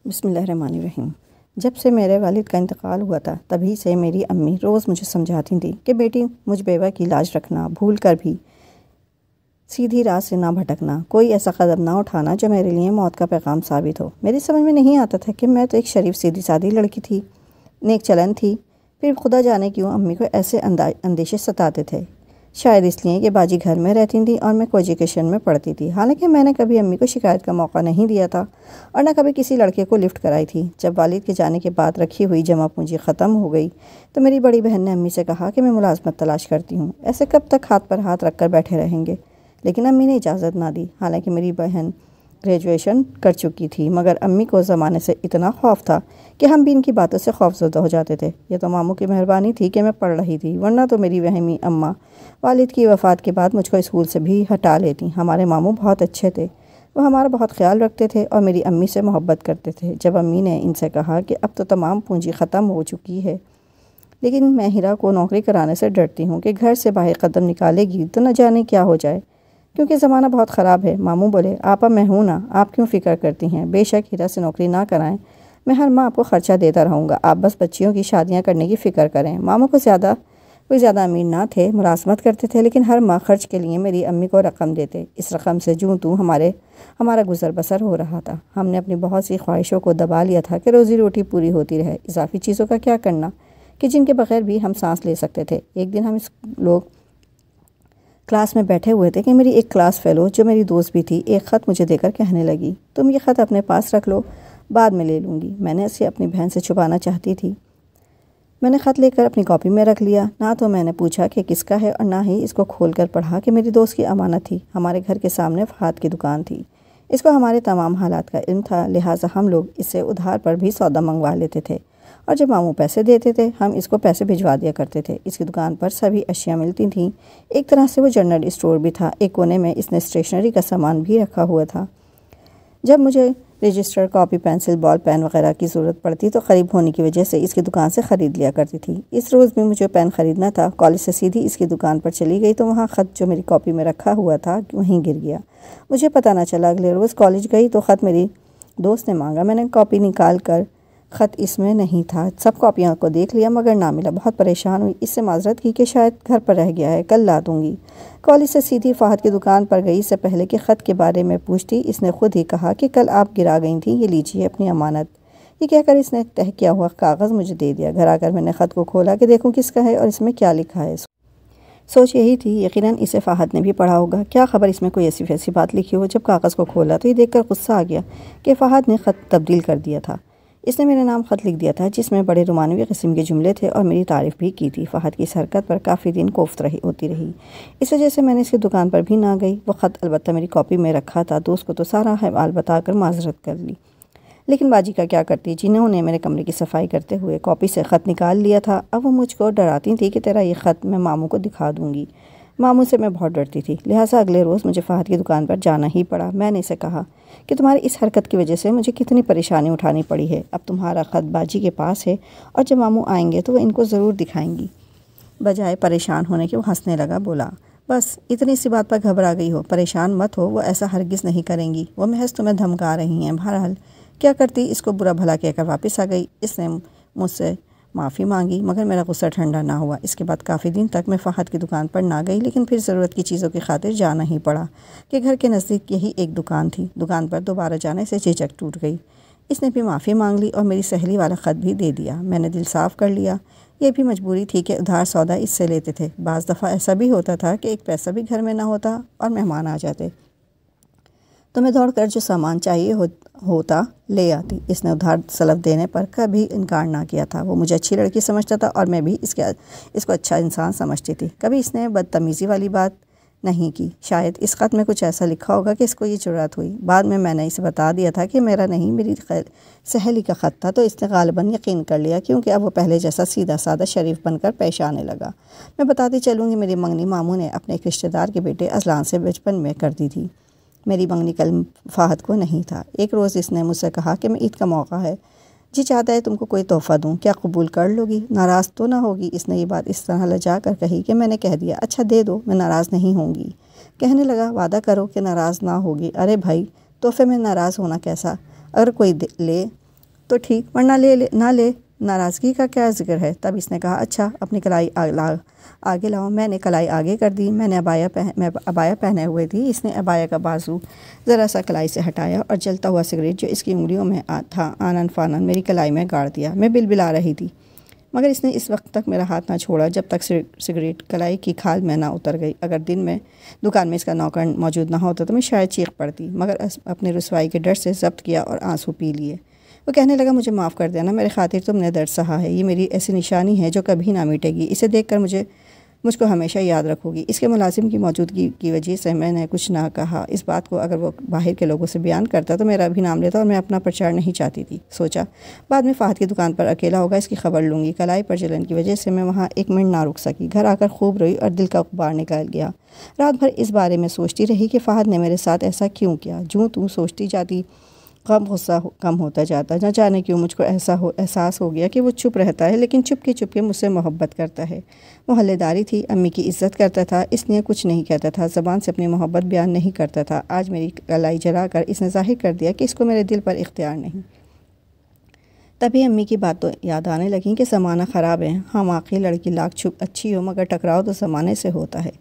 بسم اللہ الرحمن الرحیم۔ جب سے میرے والد کا انتقال ہوا تھا تبھی سے میری امی روز مجھے سمجھاتی تھیں کہ بیٹی مجھ بیوہ کی لاج رکھنا، بھول کر بھی سیدھی راہ سے نہ بھٹکنا، کوئی ایسا قدم نہ اٹھانا جو میرے لیے موت کا پیغام ثابت ہو۔ میری سمجھ میں نہیں آتا تھا کہ میں تو ایک شریف سیدھی سادھی لڑکی تھی، نیک چلن تھی، پھر خدا جانے کیوں امی کو ایسے اندیشے ستاتے تھے۔ شاید اس لیے کہ باجی گھر میں رہتی تھی اور میں کو ایجوکیشن میں پڑھتی تھی، حالانکہ میں نے کبھی امی کو شکایت کا موقع نہیں دیا تھا اور نہ کبھی کسی لڑکے کو لفٹ کرائی تھی۔ جب والد کے جانے کے بعد رکھی ہوئی جمع پونجی ختم ہو گئی تو میری بڑی بہن نے امی سے کہا کہ میں ملازمت تلاش کرتی ہوں، ایسے کب تک ہاتھ پر ہاتھ رکھ کر بیٹھے رہیں گے؟ لیکن امی نے اجازت نہ دی۔ حالانکہ میری بہن گریجویشن کر چکی تھی، مگر امی کو زمانے سے اتنا خوف تھا کہ ہم بھی ان کی باتوں سے خوفزدہ ہو جاتے تھے۔ یہ تو ماموں کی مہربانی تھی کہ میں پڑھ رہی تھی، ورنہ تو میری وہمی اماں والد کی وفات کے بعد مجھ کو اسکول سے بھی ہٹا لیتی۔ ہمارے ماموں بہت اچھے تھے، وہ ہمارا بہت خیال رکھتے تھے اور میری امی سے محبت کرتے تھے۔ جب امی نے ان سے کہا کہ اب تو تمام پونجی ختم ہو چکی ہے، لیکن میں ہیرا کو نوکری کرانے سے ڈرتی ہوں کہ گھر سے باہر قدم نکالے گی تو نہ جانے کیا ہو جائے، کیونکہ زمانہ بہت خراب ہے۔ ماموں بولے، آپا میں ہوں نا، آپ کیوں فکر کرتی ہیں؟ بے شک ہیرا سے نوکری نہ کرائیں، میں ہر ماہ آپ کو خرچہ دیتا رہوں گا، آپ بس بچیوں کی شادیاں کرنے کی فکر کریں۔ ماموں کو کوئی زیادہ امیر نہ تھے، ملازمت کرتے تھے، لیکن ہر ماہ خرچ کے لیے میری امی کو رقم دیتے۔ اس رقم سے جوں توں ہمارا گزر بسر ہو رہا تھا۔ ہم نے اپنی بہت سی خواہشوں کو دبا لیا تھا کہ روزی روٹی پوری ہوتی رہے، اضافی چیزوں کا کیا کرنا کہ جن کے بغیر بھی ہم سانس لے سکتے تھے۔ ایک دن ہم لوگ کلاس میں بیٹھے ہوئے تھے کہ میری ایک کلاس فیلو جو میری دوست بھی تھی ایک خط مجھے دے کر کہنے لگی، تم یہ خط اپنے پاس رکھ لو، بعد میں لے لوں گی۔ میں نے اسے اپنی بہن سے چھپانا چاہتی تھی۔ میں نے خط لے کر اپنی کاپی میں رکھ لیا، نہ تو میں نے پوچھا کہ کس کا ہے اور نہ ہی اس کو کھول کر پڑھا کہ میری دوست کی امانت تھی۔ ہمارے گھر کے سامنے فہد کی دکان تھی، اس کو ہمارے تمام حالات کا علم تھا، لہٰذا ہم لوگ اس سے ادھار پر بھی سودا منگوا لیتے تھے اور جب ماموں پیسے دیتے تھے ہم اس کو پیسے بھجوا دیا کرتے تھے۔ اس کی دکان پر سبھی اشیاء ملتی تھیں، ایک طرح سے وہ جنرل اسٹور بھی تھا۔ ایک کونے میں اس نے اسٹیشنری کا سامان بھی رکھا ہوا تھا۔ جب مجھے register, copy, pencil, ball pen وغیرہ کی ضرورت پڑتی تو قریب ہونے کی وجہ سے اس کی دکان سے خرید لیا کرتی تھی۔ اس روز بھی مجھے پین خریدنا تھا، کالج سے سیدھی اس کی دکان پر چلی گئی تو وہاں خط جو میری کاپی میں رکھا ہوا تھا وہیں گر گیا۔ مجھے پتہ نہ چلا۔ اگلے روز کالج گئی تو خط میری دوست نے مانگا، میں نے کاپی نکال کر خط اس میں نہیں تھا، سب کاپیوں کو دیکھ لیا مگر نہ ملا۔ بہت پریشان ہوئی، اس سے معذرت کی کہ شاید گھر پر رہ گیا ہے، کل لا دوں گی۔ کالج سے سیدھی فہد کی دکان پر گئی، اس سے پہلے کہ خط کے بارے میں پوچھتی اس نے خود ہی کہا کہ کل آپ گرا گئی تھیں، یہ لیجیے اپنی امانت۔ یہ کہہ کر اس نے تہہ کیا ہوا کاغذ مجھے دے دیا۔ گھر آ کر میں نے خط کو کھولا کہ دیکھوں کس کا ہے اور اس میں کیا لکھا ہے۔ سوچ یہی تھی، یقیناً اسے فہد نے بھی پڑھا ہوگا، کیا خبر اس میں کوئی ایسی ویسی بات لکھی ہو۔ جب کاغذ کو کھولا تو یہ دیکھ کر غصہ آ گیا کہ فہد نے خط تبدیل کر دیا تھا۔ اس نے میرے نام خط لکھ دیا تھا جس میں بڑے رومانوی قسم کے جملے تھے اور میری تعریف بھی کی تھی۔ فہد کی اس حرکت پر کافی دن کوفت ہوتی رہی، اس وجہ سے میں نے اس کی دکان پر بھی نہ گئی۔ وہ خط البتہ میری کاپی میں رکھا تھا، دوست کو تو سارا حال بتا کر معذرت کر لی، لیکن باجی کا کیا کرتی جنہوں نے میرے کمرے کی صفائی کرتے ہوئے کاپی سے خط نکال لیا تھا۔ اب وہ مجھ کو ڈراتی تھی کہ تیرا یہ خط میں ماموں کو دکھا دوں گی۔ ماموں سے میں بہت ڈرتی تھی، لہٰذا اگلے روز مجھے فہد کی دکان پر جانا ہی پڑا۔ میں نے اسے کہا کہ تمہاری اس حرکت کی وجہ سے مجھے کتنی پریشانی اٹھانی پڑی ہے۔ اب تمہارا خط باجی کے پاس ہے اور جب ماموں آئیں گے تو وہ ان کو ضرور دکھائیں گی۔ بجائے پریشان ہونے کے وہ ہنسنے لگا، بولا، بس اتنی سی بات پر گھبرا گئی ہو، پریشان مت ہو، وہ ایسا ہرگز نہیں کریں گی، وہ محض تمہیں دھمکا رہی ہیں۔ بہرحال کیا کرتی، اس کو برا بھلا کہہ کر واپس آ گئی۔ اس نے مجھ سے معافی مانگی مگر میرا غصہ ٹھنڈا نہ ہوا۔ اس کے بعد کافی دن تک میں فہد کی دکان پر نہ گئی، لیکن پھر ضرورت کی چیزوں کی خاطر جانا ہی پڑا کہ گھر کے نزدیک یہی ایک دکان تھی۔ دکان پر دوبارہ جانے سے جھجک ٹوٹ گئی۔ اس نے بھی معافی مانگ لی اور میری سہیلی والا خط بھی دے دیا۔ میں نے دل صاف کر لیا، یہ بھی مجبوری تھی کہ ادھار سودا اس سے لیتے تھے۔ بعض دفعہ ایسا بھی ہوتا تھا کہ ایک پیسہ بھی گھر میں نہ ہوتا اور مہمان آ جاتے تو میں دوڑ کر جو سامان چاہیے ہوتا لے آتی۔ اس نے ادھار سلف دینے پر کبھی انکار نہ کیا تھا۔ وہ مجھے اچھی لڑکی سمجھتا تھا اور میں بھی اس کو اچھا انسان سمجھتی تھی۔ کبھی اس نے بدتمیزی والی بات نہیں کی۔ شاید اس خط میں کچھ ایسا لکھا ہوگا کہ اس کو یہ جرأت ہوئی۔ بعد میں نے اسے بتا دیا تھا کہ میرا نہیں، میری سہیلی کا خط تھا، تو اس نے غالباً یقین کر لیا کیونکہ اب وہ پہلے جیسا سیدھا سادہ شریف بن کر پیش آنے لگا۔ میں بتاتی چلوں گی، میری منگنی ماموں نے اپنے ایک رشتہ دار کے بیٹے اذلان سے بچپن میں کر دی تھی۔ میری منگنی کل فہد کو نہیں تھا۔ ایک روز اس نے مجھ سے کہا کہ میں عید کا موقع ہے، جی چاہتا ہے تم کو کوئی تحفہ دوں، کیا قبول کر لو گی؟ ناراض تو نہ ہوگی؟ اس نے یہ بات اس طرح لجا کر کہی کہ میں نے کہہ دیا، اچھا دے دو، میں ناراض نہیں ہوں گی۔ کہنے لگا، وعدہ کرو کہ ناراض نہ ہوگی۔ ارے بھائی، تحفے میں ناراض ہونا کیسا؟ اگر کوئی لے تو ٹھیک، ورنہ نہ لے، ناراضگی کا کیا ذکر ہے؟ تب اس نے کہا اچھا اپنی کلائی آگے لاؤ۔ میں نے کلائی آگے کر دی۔ میں ابایا پہنے ہوئے تھی۔ اس نے ابایا کا بازو ذرا سا کلائی سے ہٹایا اور جلتا ہوا سگریٹ جو اس کی انگلیوں میں تھا آنن فانن میری کلائی میں گاڑ دیا۔ میں بلبلا رہی تھی مگر اس نے اس وقت تک میرا ہاتھ نہ چھوڑا جب تک سگریٹ کلائی کی کھال میں نہ اتر گئی۔ اگر دن میں دکان میں اس کا نوکر موجود نہ ہوتا تو میں شاید چیخ پڑتی، مگر اپنی رسوائی کے ڈر سے ضبط کیا اور آنسو پی لیے۔ وہ کہنے لگا مجھے معاف کر دینا، میرے خاطر تم نے درد سہا ہے، یہ میری ایسی نشانی ہے جو کبھی نہ مٹے گی، اسے دیکھ کر مجھ کو ہمیشہ یاد رکھو گی۔ اس کے ملازم کی موجودگی کی وجہ سے میں نے کچھ نہ کہا۔ اس بات کو اگر وہ باہر کے لوگوں سے بیان کرتا تو میرا بھی نام لیتا اور میں اپنا پرچار نہیں چاہتی تھی۔ سوچا بعد میں فہد کی دکان پر اکیلا ہوگا، اس کی خبر لوں گی۔ کلائی پر جلن کی وجہ سے میں وہاں ایک منٹ نہ رک سکی، گھر آ کر خوب روئی اور دل کا غبار نکل گیا۔ رات بھر اس بارے میں سوچتی رہی کہ فہد نے میرے ساتھ ایسا کیوں کیا۔ جوں توں سوچتی جاتی غم غصہ کم ہوتا جاتا، نہ جانے کیوں مجھ کو احساس ہو گیا کہ وہ چپ رہتا ہے لیکن چپ کے مجھ سے محبت کرتا ہے۔ محلے داری تھی، امی کی عزت کرتا تھا، اس لیے کچھ نہیں کہتا تھا، زبان سے اپنی محبت بیان نہیں کرتا تھا۔ آج میری کلائی جلا کر اس نے ظاہر کر دیا کہ اس کو میرے دل پر اختیار نہیں۔ تبھی امی کی بات تو یاد آنے لگیں کہ زمانہ خراب ہے، ہاں واقعی لڑکی لاکھ اچھی ہو مگر ٹکراؤ تو زمانے سے ہوتا ہے،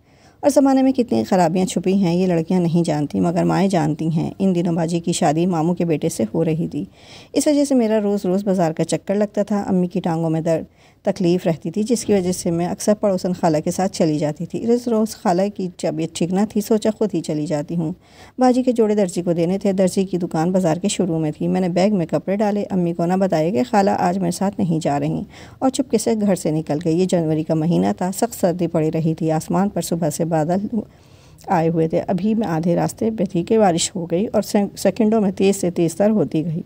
اور زمانے میں کتنی خرابیاں چھپی ہیں یہ لڑکیاں نہیں جانتی مگر مائیں جانتی ہیں۔ ان دنوں باجی کی شادی ماموں کے بیٹے سے ہو رہی تھی، اس وجہ سے میرا روز بازار کا چکر لگتا تھا۔ امی کی ٹانگوں میں تکلیف رہتی تھی جس کی وجہ سے میں اکثر پڑوسن خالہ کے ساتھ چلی جاتی تھی۔ روز خالہ کی طبیعت ٹھیک نہ تھی، سوچا خود ہی چلی جاتی ہوں۔ باجی کے جوڑے درزی کو دینے تھے، درزی کی دکان بازار کے شروع میں تھی۔ میں نے بیگ میں کپڑے ڈالے، امی کو نہ بتایا کہ خالہ آج میرے ساتھ نہیں جا رہی، اور چپکے سے گھر سے نکل گئی۔ یہ جنوری کا مہینہ تھا، سخت سردی پڑی رہی تھی، آسمان پر صبح سے بادل آئے ہوئے تھے۔ ابھی میں آدھے راستے پہ تھی کہ بارش ہو گئی اور سیکنڈوں میں تیز سے تیز تر ہوتی گئی۔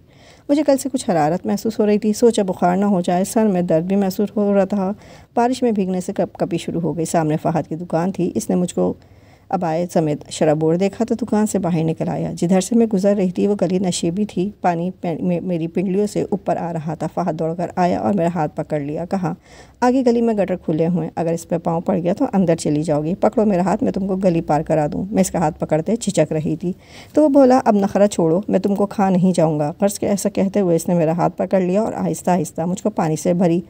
مجھے کل سے کچھ حرارت محسوس ہو رہی تھی، سوچا بخار نہ ہو جائے، سر میں درد بھی محسوس ہو رہا تھا۔ بارش میں بھیگنے سے کپ کپی شروع ہو گئی۔ سامنے فہد کی دکان تھی، اس نے مجھ کو ابائے سمیت شرابور دیکھا تو دکان سے باہر نکل آیا۔ جدھر سے میں گزر رہی تھی وہ گلی نشیبی تھی، پانی میری پنڈلیوں سے اوپر آ رہا تھا۔ فہد دوڑ کر آیا اور میرا ہاتھ پکڑ لیا، کہا آگے گلی میں گٹر کھلے ہوئے، اگر اس پہ پاؤں پڑ گیا تو اندر چلی جاؤ گی، پکڑو میرا ہاتھ، میں تم کو گلی پار کرا دوں۔ میں اس کا ہاتھ پکڑتے جھجک رہی تھی تو وہ بولا اب نخرہ چھوڑو، میں تم کو کھا نہیں جاؤں گا۔ غرض کے ایسا کہتے ہوئے اس نے میرا ہاتھ پکڑ لیا اور آہستہ آہستہ مجھ کو پانی سے بھری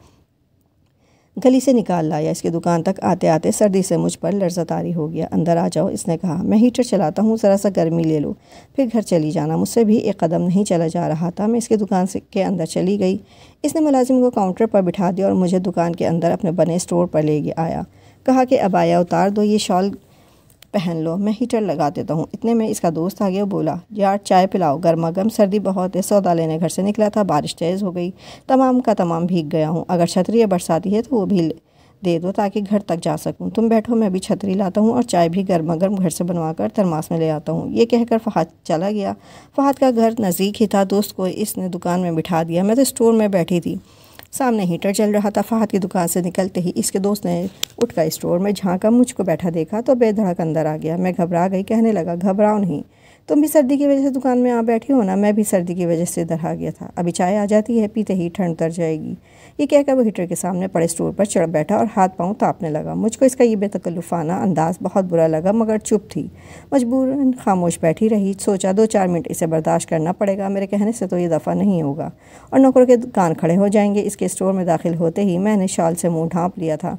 گلی سے نکال لایا۔ اس کی دکان تک آتے آتے سردی سے مجھ پر لرزہ طاری ہو گیا۔ اندر آ جاؤ، اس نے کہا، میں ہیٹر چلاتا ہوں، ذرا سا گرمی لے لو پھر گھر چلی جانا۔ مجھ سے بھی ایک قدم نہیں چلا جا رہا تھا۔ میں اس کی دکان کے اندر چلی گئی۔ اس نے ملازم کو کاؤنٹر پر بٹھا دیا اور مجھے دکان کے اندر اپنے بنے اسٹور پر لے آیا۔ کہا کہ ابایا اتار دو، یہ شال پہن لو، میں ہیٹر لگا دیتا ہوں۔ اتنے میں اس کا دوست آ گیا، بولا یار چائے پلاؤ، گرما گرم، سردی بہت ہے۔ سودا لینے گھر سے نکلا تھا، بارش تیز ہو گئی، تمام کا تمام بھیگ گیا ہوں۔ اگر چھتری یا برساتی ہے تو وہ بھی دے دو تاکہ گھر تک جا سکوں۔ تم بیٹھو، میں بھی چھتری لاتا ہوں اور چائے بھی گرما گرم گھر سے بنوا کر ترماس میں لے آتا ہوں۔ یہ کہہ کر فہد چلا گیا۔ فہد کا گھر نزدیک ہی تھا، دوست کو اس نے دکان میں بٹھا دیا۔ میں تو اسٹور میں بیٹھی تھی، سامنے ہیٹر چل رہا تھا۔ فہد کی دکان سے نکلتے ہی اس کے دوست نے اٹھ کر اسٹور میں جھانکا، مجھ کو بیٹھا دیکھا تو بے دھڑک اندر آ گیا۔ میں گھبرا گئی، کہنے لگا گھبراؤ نہیں، تم بھی سردی کی وجہ سے دکان میں آ بیٹھی ہو نا، میں بھی سردی کی وجہ سے ادھر آ گیا تھا، ابھی چائے آ جاتی ہے، پیتے ہی ٹھنڈ اتر جائے گی۔ یہ کہہ کر وہ ہیٹر کے سامنے پڑے اسٹور پر چڑھ بیٹھا اور ہاتھ پاؤں تاپنے لگا۔ مجھ کو اس کا یہ بے تکلفانہ انداز بہت برا لگا مگر چپ تھی، مجبوراً خاموش بیٹھی رہی۔ سوچا 2-4 منٹ اسے برداشت کرنا پڑے گا، میرے کہنے سے تو یہ دفعہ نہیں ہوگا اور نوکروں کے کان کھڑے ہو جائیں گے۔ اس کے اسٹور میں داخل ہوتے ہی میں نے شال سے منہ ڈھانپ لیا تھا۔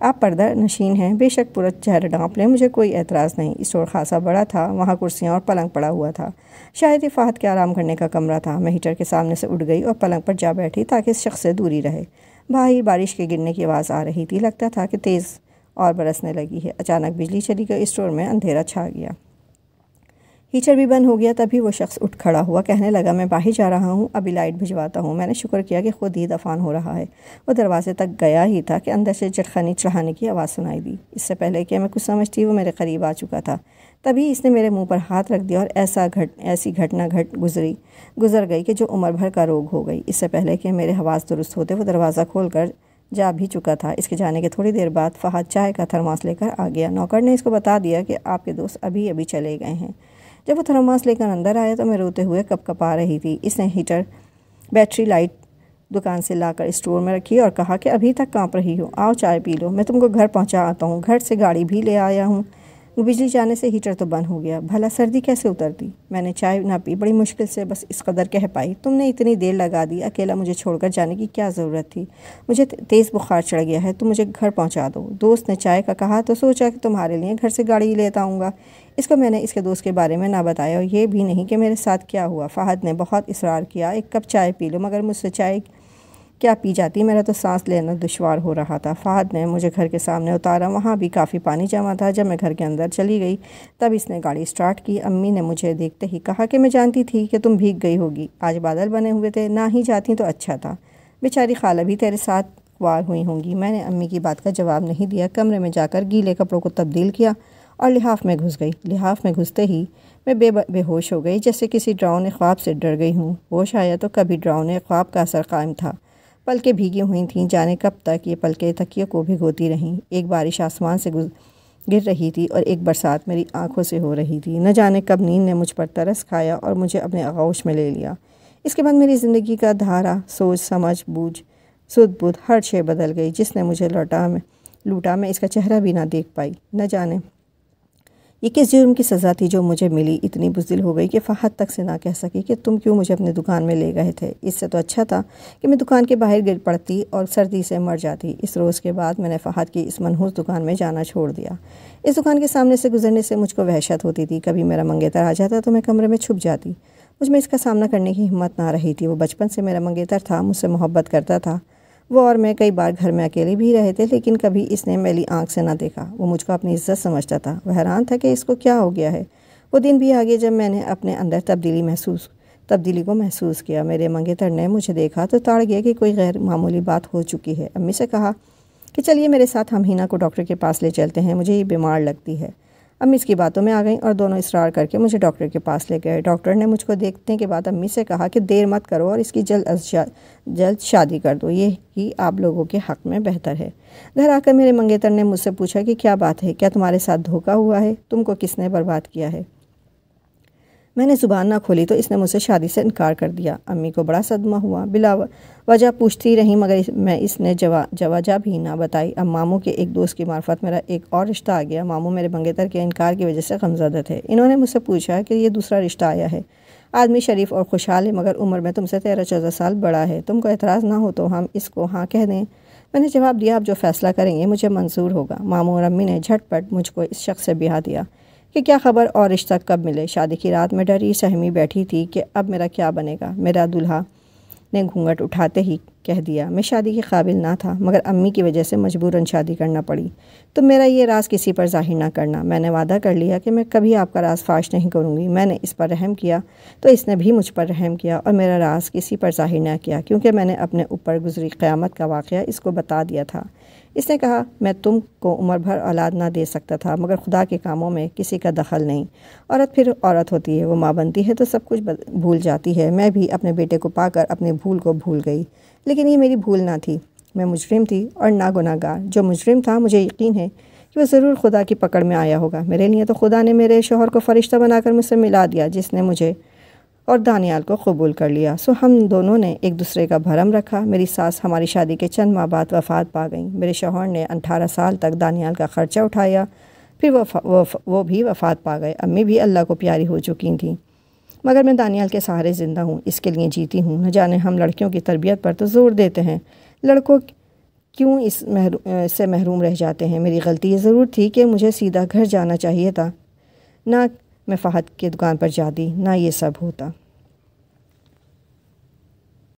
آپ پردہ نشین ہیں، بے شک پورا چہرہ ڈھانپ لیں، مجھے کوئی اعتراض نہیں۔ اسٹور خاصا بڑا تھا، وہاں کرسیاں اور پلنگ پڑا ہوا تھا، شاید یہ فہد کے آرام کرنے کا کمرہ تھا۔ میں ہیٹر کے سامنے سے اٹھ گئی اور پلنگ پر جا بیٹھی تاکہ اس شخص سے دوری رہے۔ باہر بارش کے گرنے کی آواز آ رہی تھی، لگتا تھا کہ تیز اور برسنے لگی ہے۔ اچانک بجلی چلی گئی، اسٹور میں اندھیرا چھا گیا، ہیٹر بھی بند ہو گیا۔ تبھی وہ شخص اٹھ کھڑا ہوا، کہنے لگا میں باہر جا رہا ہوں، ابھی لائٹ بھجواتا ہوں۔ میں نے شکر کیا کہ خود ہی دفان ہو رہا ہے۔ وہ دروازے تک گیا ہی تھا کہ اندر سے جٹخانی چڑھانے کی آواز سنائی دی۔ اس سے پہلے کہ میں کچھ سمجھتی وہ میرے قریب آ چکا تھا۔ تبھی اس نے میرے منہ پر ہاتھ رکھ دیا اور ایسی گھٹنا گزر گئی کہ جو عمر بھر کا روگ ہو گئی۔ اس سے پہلے کہ میرے حواس درست ہوتے وہ دروازہ کھول کر جا بھی چکا تھا۔ اس کے جانے کے تھوڑی دیر بعد فہد چائے کا تھرماس لے کر آ گیا۔ نوکر نے اس کو بتا دیا کہ آپ کے دوست ابھی چلے گئے ہیں۔ جب وہ تھرماس لے کر اندر آیا تو میں روتے ہوئے کپ کپا رہی تھی۔ اس نے ہیٹر بیٹری لائٹ دکان سے لا کر اسٹور میں رکھی اور کہا کہ ابھی تک کانپ رہی ہو، آؤ چائے پی لو، میں تم کو گھر پہنچا آتا ہوں، گھر سے گاڑی بھی لے آیا ہوں۔ وہ بجلی جانے سے ہیٹر تو بند ہو گیا، بھلا سردی کیسے اترتی؟ میں نے چائے نہ پی، بڑی مشکل سے بس اس قدر کہہ پائی، تم نے اتنی دیر لگا دی، اکیلا مجھے چھوڑ کر جانے کی کیا ضرورت تھی؟ مجھے تیز بخار چڑھ گیا ہے، تم مجھے گھر پہنچا دو۔ دوست نے چائے کا کہا تو سوچا کہ تمہارے لیے گھر سے گاڑی لیتا آؤں گا۔ اس کو میں نے اس کے دوست کے بارے میں نہ بتایا اور یہ بھی نہیں کہ میرے ساتھ کیا ہوا۔ فہد نے بہت اصرار کیا، ایک کپ چائے پی لو، مگر مجھ سے چائے کیا پی جاتی، میرا تو سانس لینا دشوار ہو رہا تھا۔ فہد نے مجھے گھر کے سامنے اتارا، وہاں بھی کافی پانی جمع تھا۔ جب میں گھر کے اندر چلی گئی تب اس نے گاڑی سٹارٹ کی۔ امی نے مجھے دیکھتے ہی کہا کہ میں جانتی تھی کہ تم بھیگ گئی ہوگی، آج بادل بنے ہوئے تھے، نہ ہی جاتی تو اچھا تھا، بیچاری خالہ بھی تیرے ساتھ وار ہوئی ہوں گی۔ میں نے امی کی بات کا جواب نہیں دیا، کمرے میں جا کر گیلے کپڑوں کو تبدیل کیا اور لحاف میں گھس گئی۔ لحاف میں گھستے ہی میں بے ہوش ہو گئی، جیسے کسی ڈراؤنے خواب سے ڈر گئی ہوں۔ ہوش آیا تو کبھی ڈراؤنے خواب کا اثر قائم تھا، پلکیں بھیگی ہوئی تھیں، جانے کب تک یہ پلکیں تکیے کو بھگوتی رہیں۔ ایک بارش آسمان سے گر رہی تھی اور ایک برسات میری آنکھوں سے ہو رہی تھی۔ نہ جانے کب نیند نے مجھ پر ترس کھایا اور مجھے اپنے آغوش میں لے لیا۔ اس کے بعد میری زندگی کا دھارا، سوچ، سمجھ بوجھ، سدھ بدھ ہر شے بدل گئی۔ جس نے مجھے لوٹا میں اس کا چہرہ بھی نہ دیکھ پائی۔ نہ جانے یہ کس جرم کی سزا تھی جو مجھے ملی۔ اتنی بزدل ہو گئی کہ فہد تک سے نہ کہہ سکی کہ تم کیوں مجھے اپنے دکان میں لے گئے تھے۔ اس سے تو اچھا تھا کہ میں دکان کے باہر گر پڑتی اور سردی سے مر جاتی۔ اس روز کے بعد میں نے فہد کی اس منحوس دکان میں جانا چھوڑ دیا۔ اس دکان کے سامنے سے گزرنے سے مجھ کو وحشت ہوتی تھی۔ کبھی میرا منگیتر آ جاتا تو میں کمرے میں چھپ جاتی۔ مجھ میں اس کا سامنا کرنے کی ہمت نہ رہی تھی۔ وہ بچپن سے میرا منگیتر تھا، مجھ سے محبت کرتا تھا۔ وہ اور میں کئی بار گھر میں اکیلے بھی رہے تھے، لیکن کبھی اس نے میری آنکھ سے نہ دیکھا۔ وہ مجھ کو اپنی عزت سمجھتا تھا۔ وہ حیران تھا کہ اس کو کیا ہو گیا ہے۔ وہ دن بھی آگے جب میں نے اپنے اندر تبدیلی کو محسوس کیا۔ میرے منگیتر نے مجھے دیکھا تو تاڑ گیا کہ کوئی غیر معمولی بات ہو چکی ہے۔ امی سے کہا کہ چلیے میرے ساتھ ہم ہینا کو ڈاکٹر کے پاس لے چلتے ہیں، مجھے یہ بیمار لگتی ہے۔ امی اس کی باتوں میں آ گئیں اور دونوں اصرار کر کے مجھے ڈاکٹر کے پاس لے گئے۔ ڈاکٹر نے مجھ کو دیکھنے کے بعد امی سے کہا کہ دیر مت کرو اور اس کی جلد شادی کر دو، یہ ہی آپ لوگوں کے حق میں بہتر ہے۔ گھر آ کر میرے منگیتر نے مجھ سے پوچھا کہ کیا بات ہے، کیا تمہارے ساتھ دھوکہ ہوا ہے، تم کو کس نے برباد کیا ہے؟ میں نے زبان نہ کھولی تو اس نے مجھ سے شادی سے انکار کر دیا۔ امی کو بڑا صدمہ ہوا، بلا وجہ پوچھتی رہیں مگر اس نے وجہ بھی نہ بتائی۔ اب ماموں کے ایک دوست کی معرفت میرا ایک اور رشتہ آ گیا۔ ماموں میرے منگیتر کے انکار کی وجہ سے غمزدہ تھے۔ انہوں نے مجھ سے پوچھا کہ یہ دوسرا رشتہ آیا ہے، آدمی شریف اور خوشحال ہے مگر عمر میں تم سے 13-14 سال بڑا ہے، تم کو اعتراض نہ ہو تو ہم اس کو ہاں کہہ دیں۔ میں نے جواب دیا، آپ جو فیصلہ کریں گے مجھے منظور ہوگا۔ ماموں اور امی نے جھٹ پٹ مجھ کو اس شخص سے بیاہ دیا کہ کیا خبر اور رشتہ کب ملے۔ شادی کی رات میں ڈری سہمی بیٹھی تھی کہ اب میرا کیا بنے گا۔ میرا دولہا نے گھونگھٹ اٹھاتے ہی کہہ دیا، میں شادی کے قابل نہ تھا مگر امی کی وجہ سے مجبوراً شادی کرنا پڑی۔ تو میرا یہ راز کسی پر ظاہر نہ کرنا۔ میں نے وعدہ کر لیا کہ میں کبھی آپ کا راز فاش نہیں کروں گی۔ میں نے اس پر رحم کیا تو اس نے بھی مجھ پر رحم کیا اور میرا راز کسی پر ظاہر نہ کیا، کیونکہ میں نے اپنے اوپر گزری قیامت کا واقعہ اس کو بتا دیا تھا۔ اس نے کہا، میں تم کو عمر بھر اولاد نہ دے سکتا تھا مگر خدا کے کاموں میں کسی کا دخل نہیں۔ عورت پھر عورت ہوتی ہے، وہ ماں بنتی ہے تو سب کچھ بھول جاتی ہے۔ میں بھی اپنے بیٹے کو پا کر اپنی بھول کو بھول گئی، لیکن یہ میری بھول نہ تھی، میں مجرم تھی اور نہ گناہ گار۔ جو مجرم تھا مجھے یقین ہے کہ وہ ضرور خدا کی پکڑ میں آیا ہوگا۔ میرے لیے تو خدا نے میرے شوہر کو فرشتہ بنا کر مجھ سے ملا دیا، جس نے مجھے اور دانیال کو قبول کر لیا۔ سو ہم دونوں نے ایک دوسرے کا بھرم رکھا۔ میری ساس ہماری شادی کے چند ماہ بعد وفات پا گئیں۔ میرے شوہر نے 18 سال تک دانیال کا خرچہ اٹھایا، پھر وہ بھی وفات پا گئے۔ امی بھی اللہ کو پیاری ہو چکی تھیں مگر میں دانیال کے سہارے زندہ ہوں، اس کے لیے جیتی ہوں۔ نہ جانے ہم لڑکیوں کی تربیت پر تو زور دیتے ہیں، لڑکوں کیوں اس سے محروم رہ جاتے ہیں۔ میری غلطی یہ ضرور تھی کہ مجھے سیدھا گھر جانا چاہیے تھا، نہ میں فہد کی دکان پر جاتی، نہ یہ سب ہوتا۔